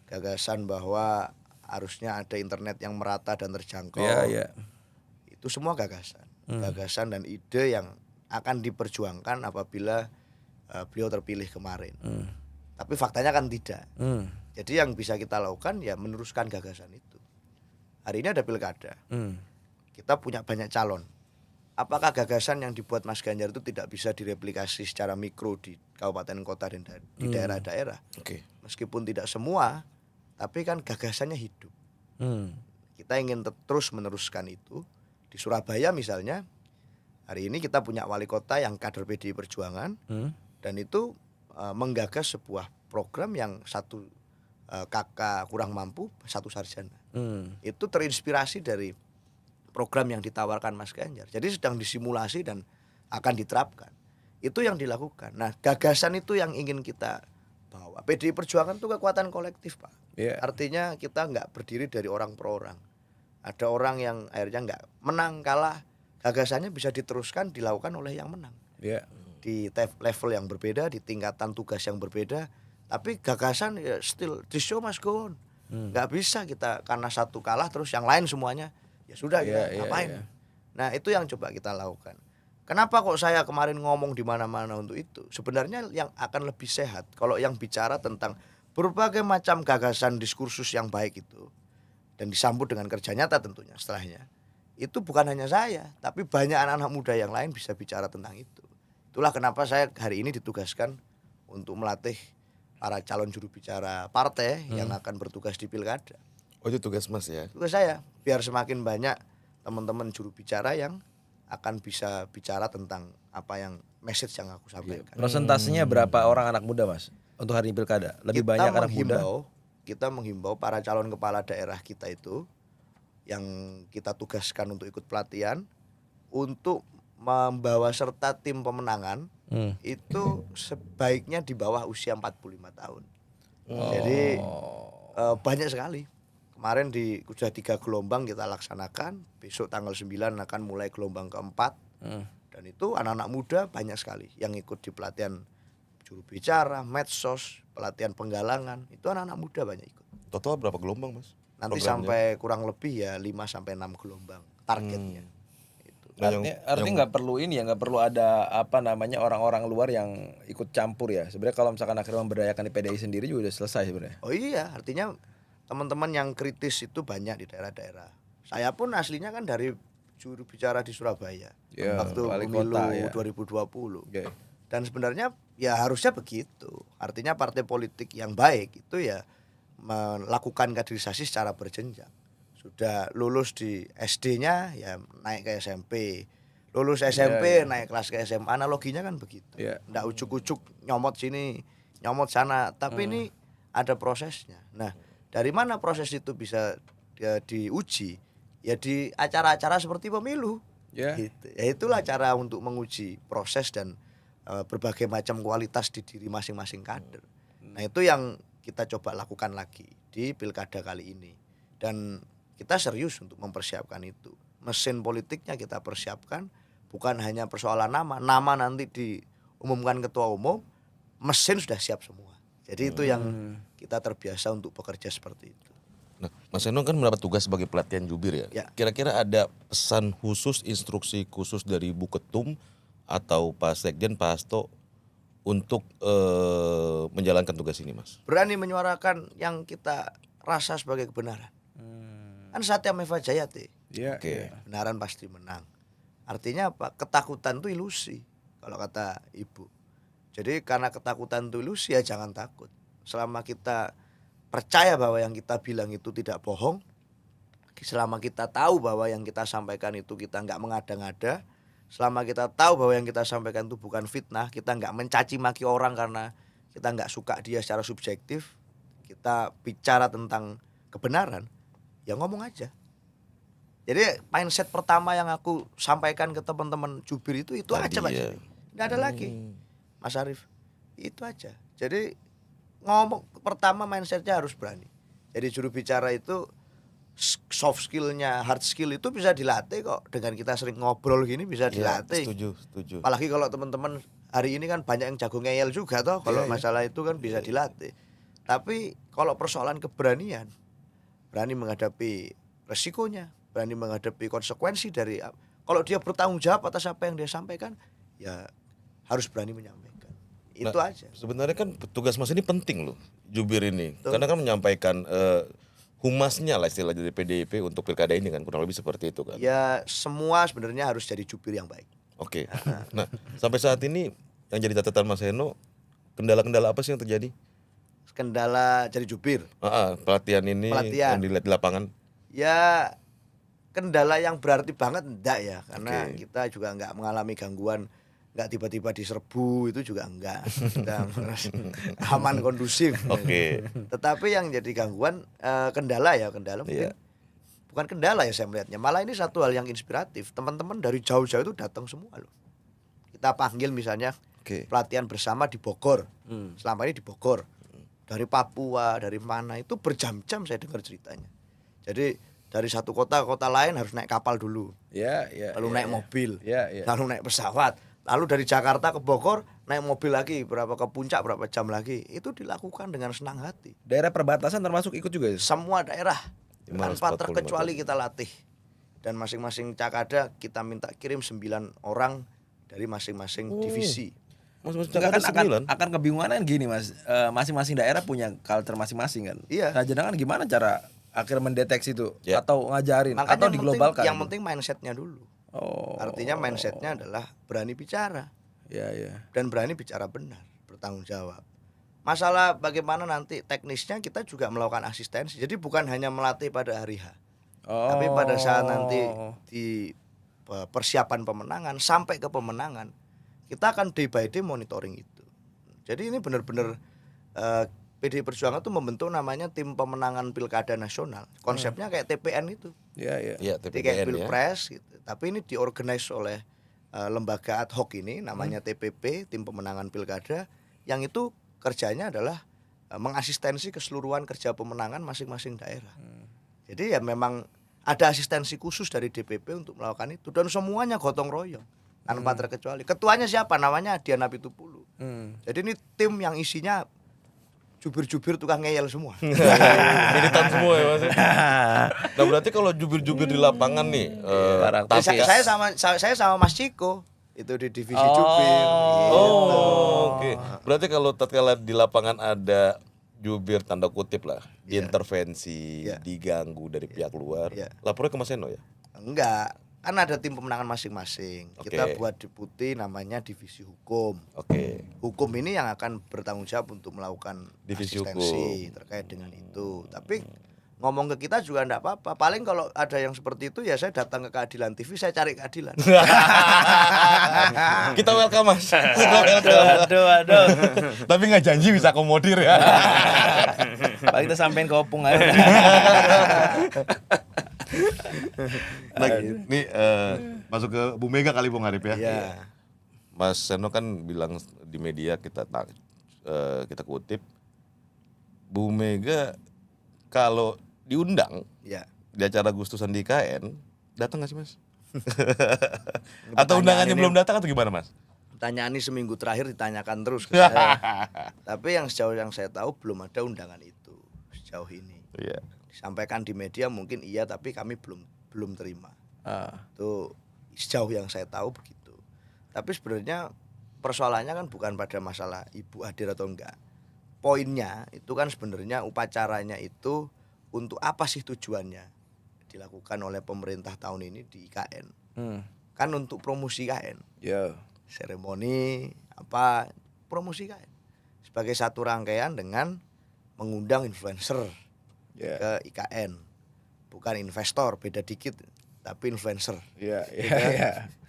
Gagasan bahwa harusnya ada internet yang merata dan terjangkau. Itu semua gagasan. Gagasan dan ide yang akan diperjuangkan apabila beliau terpilih kemarin. Tapi faktanya kan tidak. Jadi yang bisa kita lakukan ya meneruskan gagasan itu. Hari ini ada pilkada. Kita punya banyak calon. Apakah gagasan yang dibuat Mas Ganjar itu tidak bisa direplikasi secara mikro di kabupaten kota dan di daerah-daerah? Meskipun tidak semua, tapi kan gagasannya hidup. Kita ingin terus meneruskan itu. Di Surabaya misalnya, hari ini kita punya wali kota yang kader PDI Perjuangan, dan itu menggagas sebuah program yang satu kakak kurang mampu, satu sarjana. Itu terinspirasi dari program yang ditawarkan Mas Ganjar. Jadi sedang disimulasi dan akan diterapkan. Itu yang dilakukan. Nah, gagasan itu yang ingin kita bawa. PDI Perjuangan itu kekuatan kolektif, Pak. Artinya kita nggak berdiri dari orang per orang. Ada orang yang akhirnya nggak menang, kalah. Gagasannya bisa diteruskan, dilakukan oleh yang menang. Di level yang berbeda, di tingkatan tugas yang berbeda. Tapi gagasan ya still, the show must go on. Nggak bisa kita karena satu kalah terus yang lain semuanya ya sudah ngapain. Nah itu yang coba kita lakukan. Kenapa kok saya kemarin ngomong di mana-mana untuk itu? Sebenarnya yang akan lebih sehat kalau yang bicara tentang berbagai macam gagasan diskursus yang baik itu dan disambut dengan kerja nyata tentunya setelahnya. Itu bukan hanya saya, tapi banyak anak-anak muda yang lain bisa bicara tentang itu. Itulah kenapa saya hari ini ditugaskan untuk melatih para calon juru bicara partai yang akan bertugas di pilkada. Oh itu tugas Mas ya? Tugas saya, biar semakin banyak teman-teman juru bicara yang akan bisa bicara tentang apa yang message yang aku sampaikan. Presentasinya berapa orang anak muda Mas? untuk hari ini pilkada? Lebih banyak anak muda. Kita menghimbau para calon kepala daerah kita itu yang kita tugaskan untuk ikut pelatihan untuk membawa serta tim pemenangan itu sebaiknya di bawah usia 45 tahun. Jadi banyak sekali. Kemarin sudah 3 gelombang kita laksanakan, besok tanggal 9 akan mulai gelombang keempat. Dan itu anak-anak muda banyak sekali yang ikut di pelatihan juru bicara, medsos, pelatihan penggalangan, itu anak-anak muda banyak ikut. Total berapa gelombang, Mas? Nanti sampai kurang lebih ya 5 sampai 6 gelombang targetnya. Itu. Artinya nggak perlu ini ya, nggak perlu ada orang-orang luar yang ikut campur ya. Sebenarnya kalau misalkan akhirnya memberdayakan di PDI sendiri juga udah selesai sebenarnya. Oh iya, artinya teman-teman yang kritis itu banyak di daerah-daerah. Saya pun aslinya kan dari juru bicara di Surabaya waktu pemilu 2020. Dan sebenarnya ya harusnya begitu. Artinya partai politik yang baik itu ya melakukan kaderisasi secara berjenjang. Sudah lulus di SD-nya ya naik ke SMP. Lulus SMP naik kelas ke SMA. Analoginya kan begitu. Nggak ujuk-ujuk nyomot sini, nyomot sana. Tapi ini ada prosesnya. Nah, dari mana proses itu bisa diuji? Ya di acara-acara seperti pemilu. Gitu. Ya itulah cara untuk menguji proses dan berbagai macam kualitas di diri masing-masing kader. Nah itu yang kita coba lakukan lagi di pilkada kali ini. Dan kita serius untuk mempersiapkan itu. Mesin politiknya kita persiapkan, bukan hanya persoalan nama. Nama nanti diumumkan ketua umum, mesin sudah siap semua. Jadi itu yang kita terbiasa untuk bekerja seperti itu. Nah, Mas Eno kan mendapat tugas sebagai pelatihan jubir ya. Kira-kira ada pesan khusus, instruksi khusus dari Bu Ketum atau Pak Sekjen, Pak Hasto untuk menjalankan tugas ini, Mas? Berani menyuarakan yang kita rasa sebagai kebenaran. Kan Satya Meva Jayate. Kebenaran pasti menang. Artinya apa? Ketakutan itu ilusi kalau kata Ibu. Jadi karena ketakutan itu ilusi ya jangan takut. Selama kita percaya bahwa yang kita bilang itu tidak bohong, selama kita tahu bahwa yang kita sampaikan itu kita nggak mengada-ngada, selama kita tahu bahwa yang kita sampaikan itu bukan fitnah, kita nggak mencaci maki orang karena kita nggak suka dia secara subjektif, kita bicara tentang kebenaran, ya ngomong aja. Jadi mindset pertama yang aku sampaikan ke teman-teman jubir itu aja Pak. Nggak ada lagi, Mas Arief. Itu aja. Jadi ngomong pertama mindsetnya harus berani. Jadi juru bicara itu soft skillnya, hard skill itu bisa dilatih kok. Dengan kita sering ngobrol gini bisa dilatih. Setuju. Apalagi kalau teman-teman hari ini kan banyak yang jago ngeyel juga toh. Kalau masalah itu kan bisa dilatih. Tapi kalau persoalan keberanian, berani menghadapi resikonya, berani menghadapi konsekuensi dari kalau dia bertanggung jawab atas apa yang dia sampaikan, ya harus berani menyampaikan. Itu aja. Sebenarnya kan tugas Mas ini penting loh, jubir ini. Karena kan menyampaikan humasnya lah istilah dari PDIP untuk pilkada ini kan, kurang lebih seperti itu kan. Ya semua sebenarnya harus jadi jubir yang baik. Oke. Nah sampai saat ini yang jadi catatan Mas Eno, kendala-kendala apa sih yang terjadi? Kendala jadi jubir. Pelatihan ini yang dilihat di lapangan. Ya kendala yang berarti banget enggak ya, karena kita juga enggak mengalami gangguan, enggak tiba-tiba diserbu, itu juga enggak. Kita aman, kondusif. Tetapi yang jadi gangguan kendala mungkin bukan kendala ya saya melihatnya, malah ini satu hal yang inspiratif. Teman-teman dari jauh-jauh itu datang semua loh. Kita panggil misalnya pelatihan bersama di Bogor. Selama ini di Bogor. Dari Papua, dari mana itu berjam-jam saya dengar ceritanya. Jadi dari satu kota ke kota lain harus naik kapal dulu. Lalu naik mobil. Lalu naik pesawat. Lalu dari Jakarta ke Bogor naik mobil lagi, berapa ke puncak berapa jam lagi. Itu dilakukan dengan senang hati. Daerah perbatasan termasuk ikut juga ya? Semua daerah tanpa terkecuali kita latih. Dan masing-masing cakada kita minta kirim 9 orang dari masing-masing divisi. Akan kebingungan kan gini Mas, masing-masing daerah punya culture masing-masing kan. Nah jangan gimana cara akhir mendeteksi itu atau ngajarin. Makanya atau diglobalkan. Yang penting mindsetnya dulu. Artinya mindsetnya adalah berani bicara. Dan berani bicara benar, bertanggung jawab. Masalah bagaimana nanti teknisnya kita juga melakukan asistensi. Jadi bukan hanya melatih pada hari H. Tapi pada saat nanti di persiapan pemenangan sampai ke pemenangan, kita akan day by day monitoring itu. Jadi ini benar-benar PDI Perjuangan tuh membentuk namanya tim pemenangan pilkada nasional. Konsepnya kayak TPN itu. Ya, ya. Iya, Jadi kayak TPPN ya. pilpres gitu. Tapi ini diorganize oleh lembaga ad hoc ini namanya TPP, tim pemenangan pilkada, yang itu kerjanya adalah mengasistensi keseluruhan kerja pemenangan masing-masing daerah. Jadi ya memang ada asistensi khusus dari DPP untuk melakukan itu dan semuanya gotong royong tanpa terkecuali. Ketuanya siapa? Namanya Diana Pitupulu. Jadi ini tim yang isinya jubir-jubir tukang ngeyel semua. Militan semua ya Mas. Nah berarti kalau jubir-jubir di lapangan nih, Saya sama Mas Ciko itu di divisi jubir. Oh, oke. Berarti kalau tatkala di lapangan ada jubir tanda kutip lah, diintervensi, diganggu dari pihak luar, lapornya ke Mas Eno ya? Enggak, kan ada tim pemenangan masing-masing. Kita Oke. buat deputi namanya divisi hukum. Oke. Hukum ini yang akan bertanggung jawab untuk melakukan Divisi asistensi terkait dengan itu. Tapi ngomong ke kita juga enggak apa-apa. Paling kalau ada yang seperti itu ya saya datang ke Keadilan TV, saya cari keadilan. Kita welcome Mas. Kita welcome. Aduh. Tapi nggak janji bisa akomodir ya. Paling kita sampein ke opung aja. Nah, ini masuk ke Bu Mega kali Bung Arif ya. Iya. Mas Seno kan bilang di media kita kutip Bu Mega kalau diundang Ya. di acara Agustusan di IKN datang nggak sih Mas? Atau undangannya belum datang atau gimana Mas? Pertanyaan ini seminggu terakhir ditanyakan terus ke saya. Tapi yang sejauh yang saya tahu belum ada undangan itu sejauh ini. Iya. Disampaikan di media mungkin iya, tapi kami belum terima. Ah. Itu sejauh yang saya tahu begitu. Tapi sebenarnya persoalannya kan bukan pada masalah ibu hadir atau enggak. Poinnya itu kan sebenarnya upacaranya itu untuk apa sih tujuannya dilakukan oleh pemerintah tahun ini di IKN. Kan untuk promosi IKN. Ya. Seremoni apa promosi IKN. Sebagai satu rangkaian dengan mengundang influencer ke IKN. Bukan investor, beda dikit, tapi influencer. Iya,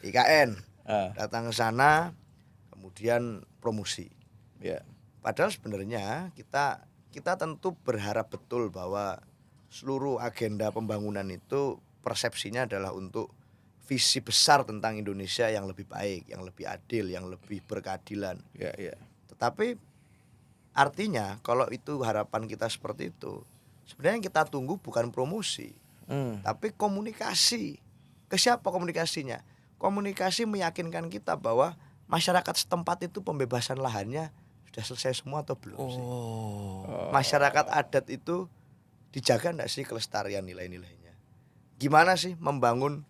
IKN datang ke sana kemudian promosi. Ya. Padahal sebenarnya kita tentu berharap betul bahwa seluruh agenda pembangunan itu persepsinya adalah untuk visi besar tentang Indonesia yang lebih baik, yang lebih adil, yang lebih berkeadilan. Ya. Tetapi artinya kalau itu harapan kita seperti itu, sebenarnya yang kita tunggu bukan promosi, tapi komunikasi. Ke siapa komunikasinya? Komunikasi meyakinkan kita bahwa masyarakat setempat itu pembebasan lahannya sudah selesai semua atau belum sih? Masyarakat adat itu dijaga enggak sih kelestarian nilai-nilainya? Gimana sih membangun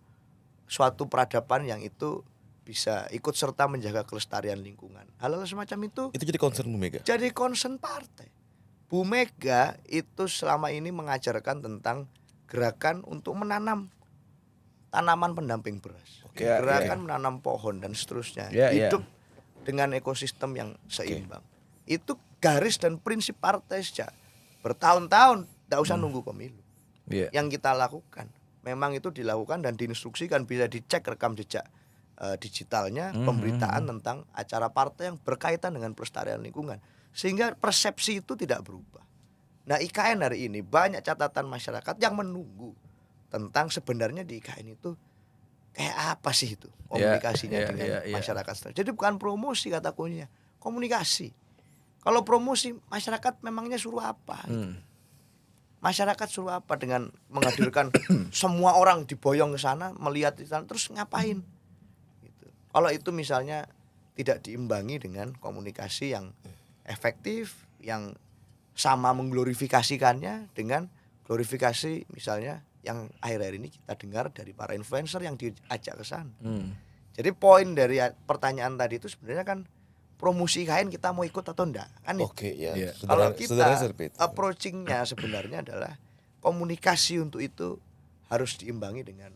suatu peradaban yang itu bisa ikut serta menjaga kelestarian lingkungan? Hal-hal semacam itu Itu jadi concern Bu Mega. jadi concern partai. Bu Mega itu selama ini mengajarkan tentang gerakan untuk menanam tanaman pendamping beras, gerakan menanam pohon dan seterusnya, hidup dengan ekosistem yang seimbang. Itu garis dan prinsip partai sejak bertahun-tahun, tidak usah nunggu pemilu. Yang kita lakukan, memang itu dilakukan dan diinstruksikan, bisa dicek rekam jejak digitalnya, pemberitaan tentang acara partai yang berkaitan dengan pelestarian lingkungan. Sehingga persepsi itu tidak berubah. Nah IKN hari ini banyak catatan masyarakat yang menunggu tentang sebenarnya di IKN itu kayak apa sih itu komunikasinya dengan masyarakat. Jadi bukan promosi kata kuncinya, komunikasi. Kalau promosi masyarakat memangnya suruh apa? Masyarakat suruh apa dengan menghadirkan semua orang diboyong ke sana melihat di sana terus ngapain? Gitu. Kalau itu misalnya tidak diimbangi dengan komunikasi yang efektif, yang sama mengglorifikasikannya dengan glorifikasi misalnya yang akhir-akhir ini kita dengar dari para influencer yang diajak ke sana. Jadi poin dari pertanyaan tadi itu sebenarnya kan promosi kain kita mau ikut atau enggak kan? Oke ya. Kalau kita approachingnya sebenarnya adalah komunikasi untuk itu harus diimbangi dengan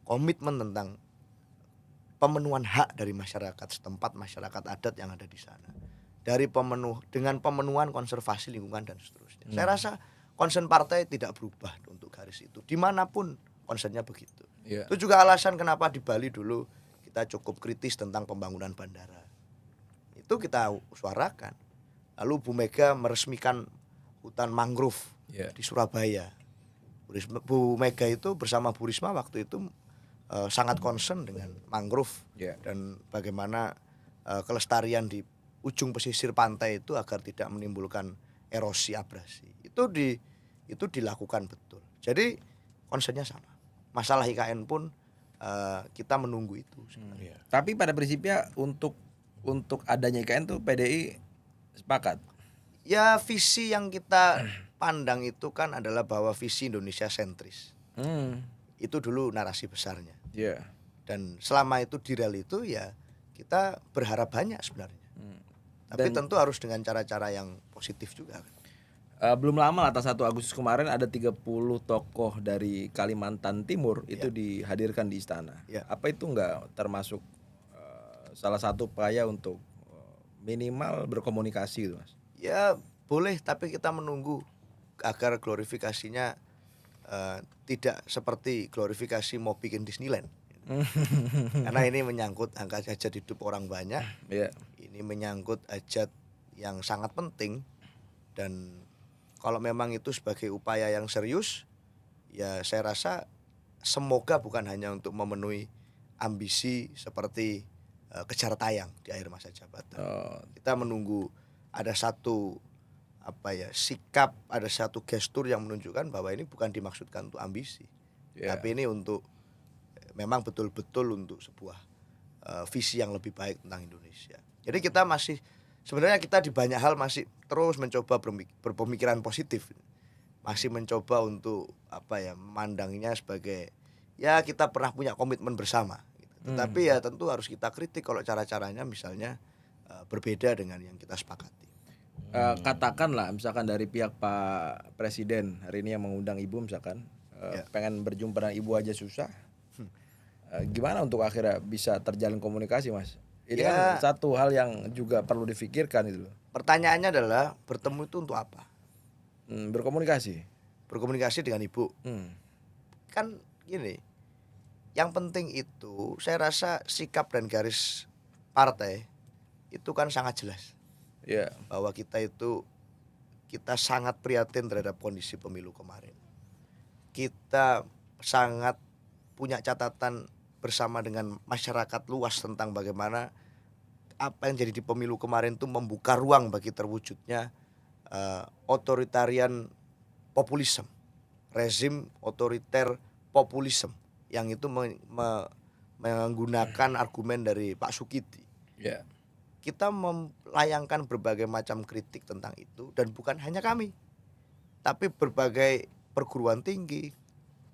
komitmen tentang pemenuhan hak dari masyarakat setempat, masyarakat adat yang ada di sana. Dari dengan pemenuhan konservasi lingkungan dan seterusnya. Saya rasa concern partai tidak berubah untuk garis itu. Dimanapun concernnya begitu. Itu juga alasan kenapa di Bali dulu kita cukup kritis tentang pembangunan bandara. Itu kita suarakan. Lalu Bu Mega meresmikan hutan mangrove Ya. di Surabaya. Bu Mega itu bersama Bu Risma waktu itu sangat concern dengan mangrove Ya. dan bagaimana kelestarian di ujung pesisir pantai itu agar tidak menimbulkan erosi abrasi. Itu dilakukan betul. Jadi concernnya sama. Masalah IKN pun kita menunggu itu sebenarnya. Tapi pada prinsipnya untuk adanya IKN tuh PDI sepakat. Ya visi yang kita pandang itu kan adalah bahwa visi Indonesia sentris. Itu dulu narasi besarnya. Ya. Dan selama itu di rel itu ya kita berharap banyak sebenarnya. Tapi Dan- tentu harus dengan cara-cara yang positif juga. Belum lama lah, atas 1 Agustus kemarin ada 30 tokoh dari Kalimantan Timur itu dihadirkan di istana. Ya. Apa itu enggak termasuk salah satu upaya untuk minimal berkomunikasi gitu, Mas? Ya boleh, tapi kita menunggu agar glorifikasinya tidak seperti glorifikasi mau bikin Disneyland. Karena ini menyangkut angka hajat hidup orang banyak. Ya. Ini menyangkut hajat yang sangat penting, dan kalau memang itu sebagai upaya yang serius, ya saya rasa semoga bukan hanya untuk memenuhi ambisi seperti kejar tayang di akhir masa jabatan. Kita menunggu ada satu sikap, ada satu gestur yang menunjukkan bahwa ini bukan dimaksudkan untuk ambisi, tapi ini untuk memang betul-betul untuk sebuah visi yang lebih baik tentang Indonesia. Jadi kita masih sebenarnya kita di banyak hal masih terus mencoba berpemikiran positif, masih mencoba untuk memandangnya sebagai ya kita pernah punya komitmen bersama. Tetapi ya tentu harus kita kritik kalau cara-caranya misalnya berbeda dengan yang kita sepakati. Katakanlah misalkan dari pihak Pak Presiden hari ini yang mengundang Ibu misalkan pengen berjumpa dengan Ibu aja susah. Gimana untuk akhirnya bisa terjalin komunikasi, Mas? Ini kan satu hal yang juga perlu difikirkan itu. Pertanyaannya adalah bertemu itu untuk apa? Berkomunikasi. Berkomunikasi dengan Ibu. Kan gini, yang penting itu saya rasa sikap dan garis partai itu kan sangat jelas. Ya. Bahwa kita sangat prihatin terhadap kondisi pemilu kemarin. Kita sangat punya catatan bersama dengan masyarakat luas tentang bagaimana apa yang jadi di pemilu kemarin itu membuka ruang bagi terwujudnya otoritarian populisme, rezim otoriter populisme yang itu menggunakan argumen dari Pak Sukidi. Ya. Kita melayangkan berbagai macam kritik tentang itu, dan bukan hanya kami, tapi berbagai perguruan tinggi,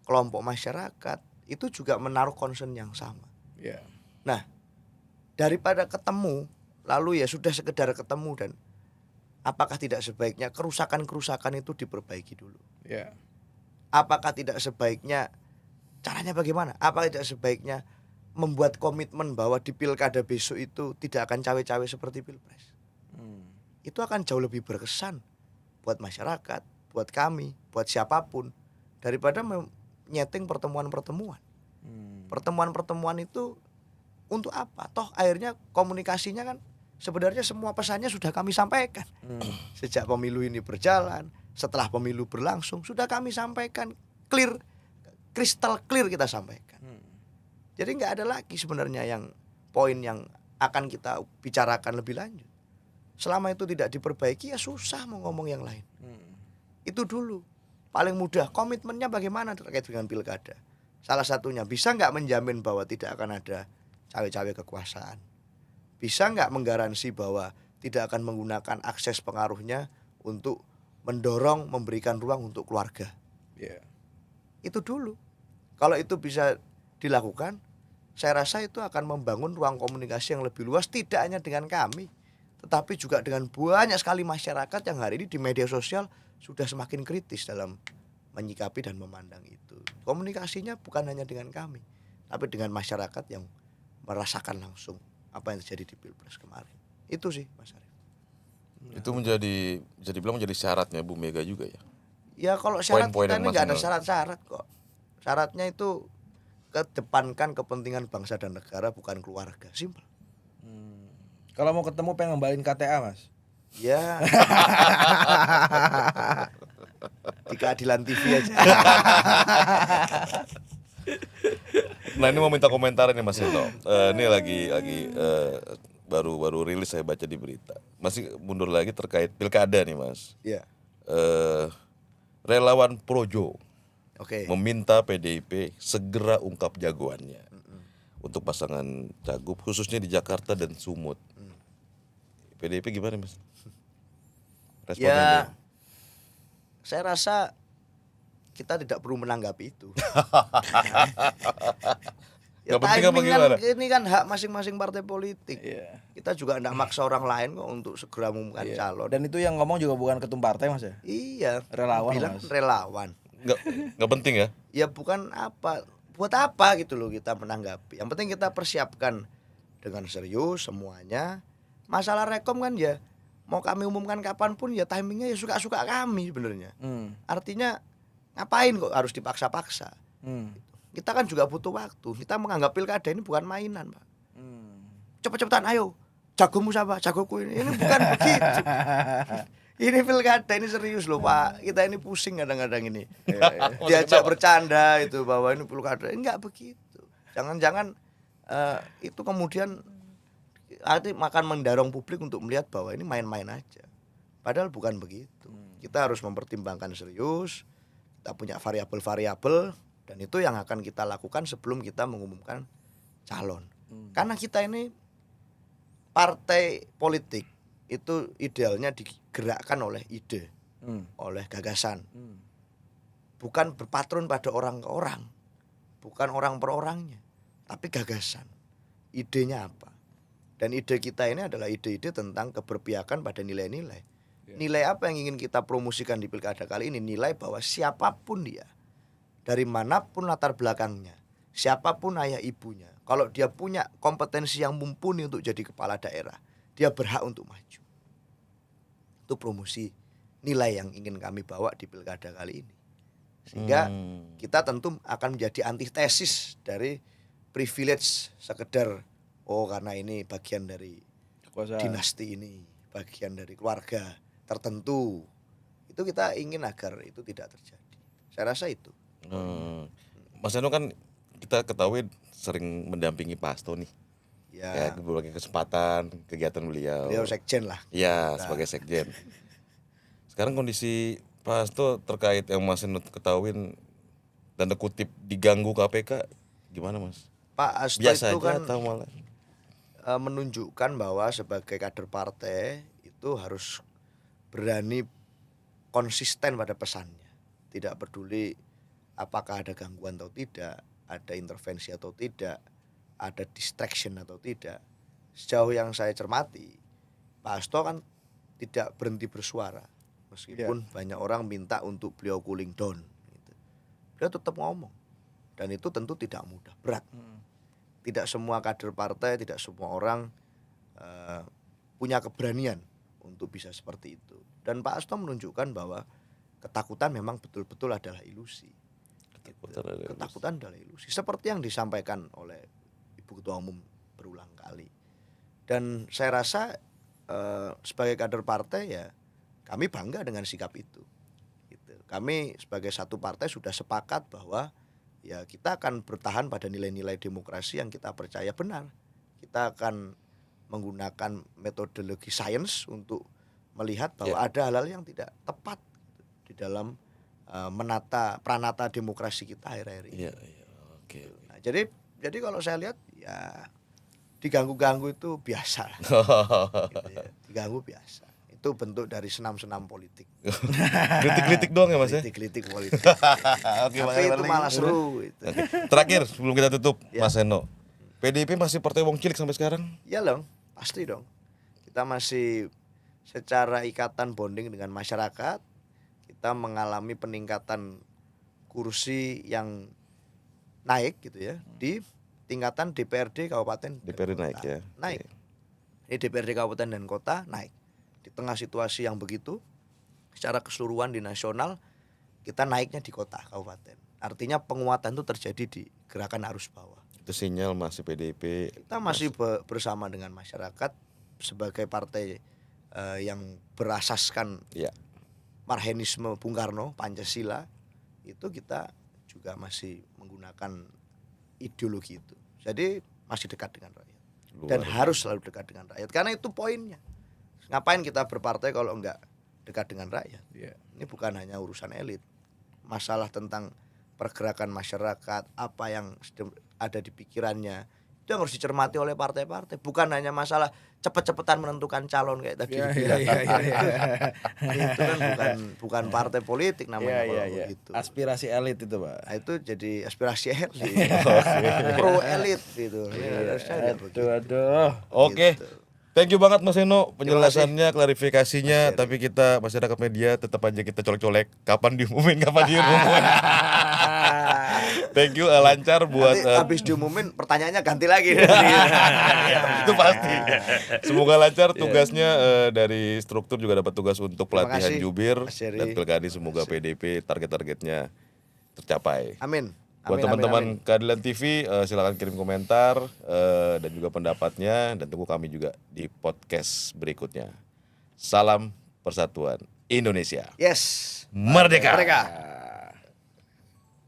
kelompok masyarakat itu juga menaruh concern yang sama. Ya. Nah, daripada ketemu lalu ya sudah sekedar ketemu, dan apakah tidak sebaiknya kerusakan-kerusakan itu diperbaiki dulu? Ya. Apakah tidak sebaiknya caranya bagaimana? Apakah tidak sebaiknya membuat komitmen bahwa di pilkada besok itu tidak akan cawe-cawe seperti pilpres? Itu akan jauh lebih berkesan buat masyarakat, buat kami, buat siapapun, daripada nyeting pertemuan-pertemuan. Pertemuan-pertemuan itu untuk apa? Toh akhirnya komunikasinya kan sebenarnya semua pesannya sudah kami sampaikan. Sejak pemilu ini berjalan, setelah pemilu berlangsung, sudah kami sampaikan clear, crystal clear kita sampaikan. Jadi nggak ada lagi sebenarnya yang poin yang akan kita bicarakan lebih lanjut. Selama itu tidak diperbaiki ya susah mau ngomong yang lain. Itu dulu. Paling mudah komitmennya bagaimana terkait dengan pilkada. Salah satunya bisa nggak menjamin bahwa tidak akan ada cawe-cawe kekuasaan. Bisa nggak menggaransi bahwa tidak akan menggunakan akses pengaruhnya untuk mendorong, memberikan ruang untuk keluarga. Itu dulu. Kalau itu bisa dilakukan, saya rasa itu akan membangun ruang komunikasi yang lebih luas, tidak hanya dengan kami, tetapi juga dengan banyak sekali masyarakat yang hari ini di media sosial sudah semakin kritis dalam menyikapi dan memandang itu. Komunikasinya bukan hanya dengan kami, tapi dengan masyarakat yang merasakan langsung apa yang terjadi di Pilpres kemarin. Itu sih, Mas Arief. Itu bisa dibilang menjadi syaratnya Bu Mega juga ya. Ya kalau syarat Poin-poin kita yang ini nggak ada masing- syarat-syarat kok. Syaratnya itu kedepankan kepentingan bangsa dan negara, bukan keluarga. Simpel. Kalau mau ketemu pengen ngembalin KTA, Mas. Ya. Di keadilan TV aja. Nah ini mau minta komentar nih Mas Ito. Ini lagi baru rilis saya baca di berita. Masih mundur lagi terkait pilkada nih Mas. Iya. Relawan Projo Oke. meminta PDIP segera ungkap jagoannya untuk pasangan cagup khususnya di Jakarta dan Sumut. PDIP gimana Mas? Responnya Ya, nih. saya rasa kita tidak perlu menanggapi itu. Ya, Nggak penting apa timing gimana? ini kan hak masing-masing partai politik. Iya. Kita juga tidak maksa orang lain kok untuk segera mengumumkan calon. Dan itu yang ngomong juga bukan ketum partai Mas ya? Iya. Relawan, bilang Mas. relawan. Nggak penting ya? Ya bukan apa, buat apa gitu loh kita menanggapi. Yang penting kita persiapkan dengan serius semuanya. Masalah rekom kan ya mau kami umumkan kapanpun ya timingnya ya suka-suka kami sebenarnya. Artinya ngapain kok harus dipaksa-paksa? Kita kan juga butuh waktu. Kita menganggap pilkada ini bukan mainan, Pak. Cepet-cepetan ayo. Jagomu siapa? Jagoku ini. Ini bukan begitu. Ini pilkada ini serius loh Pak. Kita ini pusing kadang-kadang ini. Diajak bercanda itu bahwa ini pilkada. Enggak begitu. Jangan-jangan itu kemudian akan mendorong publik untuk melihat bahwa ini main-main aja. Padahal bukan begitu. Kita harus mempertimbangkan serius. Kita punya variabel-variabel dan itu yang akan kita lakukan sebelum kita mengumumkan calon. Karena kita ini partai politik itu idealnya digerakkan oleh ide, oleh gagasan. Bukan berpatron pada orang ke orang. Bukan orang per orangnya, tapi gagasan. Idenya apa? Dan ide kita ini adalah ide-ide tentang keberpihakan pada nilai-nilai. Nilai apa yang ingin kita promosikan di pilkada kali ini? Nilai bahwa siapapun dia, dari manapun latar belakangnya, siapapun ayah ibunya, kalau dia punya kompetensi yang mumpuni untuk jadi kepala daerah, dia berhak untuk maju. Itu promosi nilai yang ingin kami bawa di pilkada kali ini. Sehingga kita tentu akan menjadi antitesis dari privilege sekedar karena ini bagian dari Kekuasaan. dinasti ini, bagian dari keluarga tertentu. Itu kita ingin agar itu tidak terjadi. Saya rasa itu. Mas Eno kan kita ketahui sering mendampingi Pak Hasto nih. Ya, Berbagai kesempatan kegiatan beliau. beliau sekjen lah. Iya, sebagai sekjen. Sekarang kondisi Pak Hasto terkait yang Mas Eno ketahuin tanda kutip diganggu KPK gimana Mas? Pak Hasto Biasa itu aja kan atau malah? menunjukkan bahwa sebagai kader partai itu harus berani konsisten pada pesannya. Tidak peduli apakah ada gangguan atau tidak, ada intervensi atau tidak, ada distraction atau tidak. Sejauh yang saya cermati, Pak Hasto kan tidak berhenti bersuara. Meskipun banyak orang minta untuk beliau cooling down. Gitu. Beliau tetap ngomong. Dan itu tentu tidak mudah, berat. Tidak semua kader partai, tidak semua orang punya keberanian untuk bisa seperti itu. Dan Pak Hasto menunjukkan bahwa ketakutan memang betul-betul adalah ilusi. Ketakutan adalah ilusi. Seperti yang disampaikan oleh Ibu Ketua Umum berulang kali. Dan saya rasa sebagai kader partai ya kami bangga dengan sikap itu. Gitu. Kami sebagai satu partai sudah sepakat bahwa ya kita akan bertahan pada nilai-nilai demokrasi yang kita percaya benar. Kita akan menggunakan metodologi sains untuk melihat bahwa ada hal-hal yang tidak tepat di dalam pranata demokrasi kita akhir-akhir ini. Oke. Nah, jadi kalau saya lihat ya diganggu-ganggu itu biasa. Gitu ya. Diganggu biasa. Itu bentuk dari senam-senam politik. Kritik-kritik doang ya Mas ya? Kritik politik. Oke, Tapi itu malah seru gitu. Terakhir sebelum kita tutup Ya. Mas Eno. PDIP masih partai wong cilik sampai sekarang? Ya dong, pasti dong. Kita masih secara ikatan bonding dengan masyarakat, kita mengalami peningkatan kursi yang naik gitu ya di tingkatan DPRD kabupaten. DPRD dan naik kota. ya. Naik. Ini DPRD kabupaten dan kota naik. Di tengah situasi yang begitu, secara keseluruhan di nasional kita naiknya di kota kabupaten. Artinya penguatan itu terjadi di gerakan arus bawah. Itu sinyal masih PDIP. Kita masih bersama dengan masyarakat sebagai partai yang berasaskan Iya. Marxisme Bung Karno, Pancasila, itu kita juga masih menggunakan ideologi itu. Jadi masih dekat dengan rakyat. Dan harus selalu dekat dengan rakyat karena itu poinnya. Ngapain kita berpartai kalau enggak dekat dengan rakyat? Ini bukan hanya urusan elit. Masalah tentang pergerakan masyarakat, apa yang ada di pikirannya, itu yang harus dicermati oleh partai-partai. Bukan hanya masalah cepet-cepetan menentukan calon kayak tadi dibilang. Itu kan bukan partai politik namanya kalau begitu. Aspirasi elit itu, Pak. Nah, itu jadi aspirasi elit. Pro elit gitu. Harusnya begitu. Aduh. Oke. Gitu. Thank you banget Mas Eno penjelasannya, klarifikasinya. Tapi kita masyarakat media tetap aja kita colek-colek kapan diumumin, kapan diumumin. Thank you, lancar buat Nanti habis diumumin pertanyaannya ganti lagi. itu pasti. Semoga lancar tugasnya dari struktur juga dapat tugas untuk pelatihan kasih, jubir Mas Jerry. dan pilkada. Semoga PDP target-targetnya tercapai. Amin. Buat teman-teman Keadilan TV, silakan kirim komentar dan juga pendapatnya, dan tunggu kami juga di podcast berikutnya. Salam Persatuan Indonesia. Yes. Merdeka. Mereka.